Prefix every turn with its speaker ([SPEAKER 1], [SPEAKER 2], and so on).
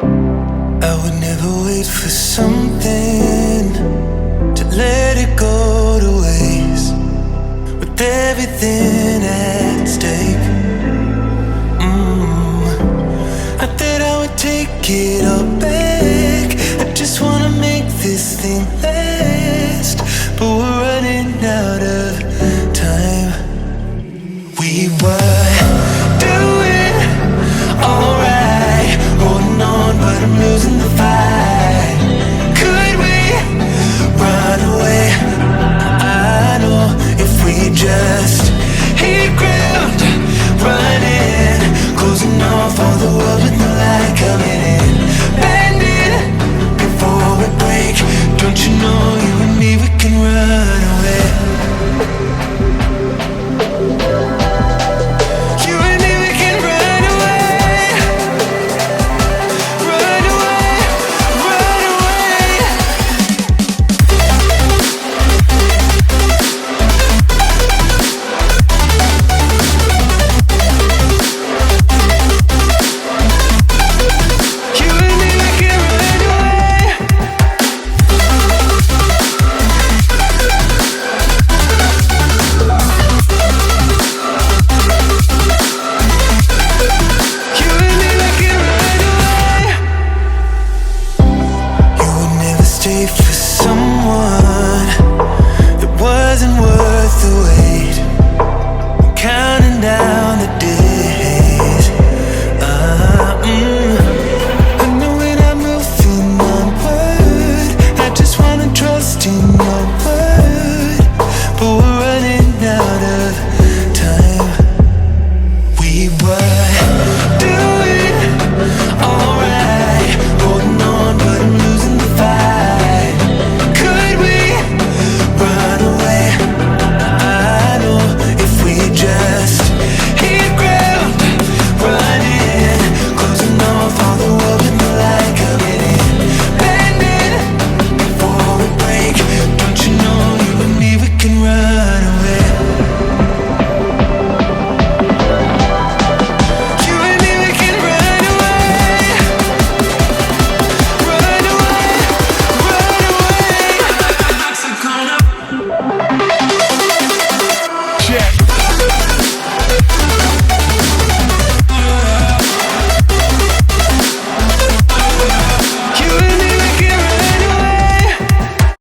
[SPEAKER 1] I would never wait for something to let it go to waste, with everything at stake. Not that I would take it all back, I just wanna make this thing last, but we're running out of time. We were doing alright, holding on, but I'm losing the fight. Could we run away? I know if we just hit ground, running, closing off all the world with no light coming in, bending before we break. Don't you know you and me, we can run away. You and me, we can run away. Run away, run away. You and me, we can run away. You and me, we can run away. You would never stay for someone that wasn't worth the wait. I'm counting down the days. I know when I'm moving onward, I just wanna trust in your word, but we're running out of time. We were doing alright, holding on, but I'm losing the fight. Could we run away? I know if we just hit ground, running, closing off all the world with no light coming in, bending before we break. Don't you know you and me, we can run away. You and me, we can run away. Run away, run away.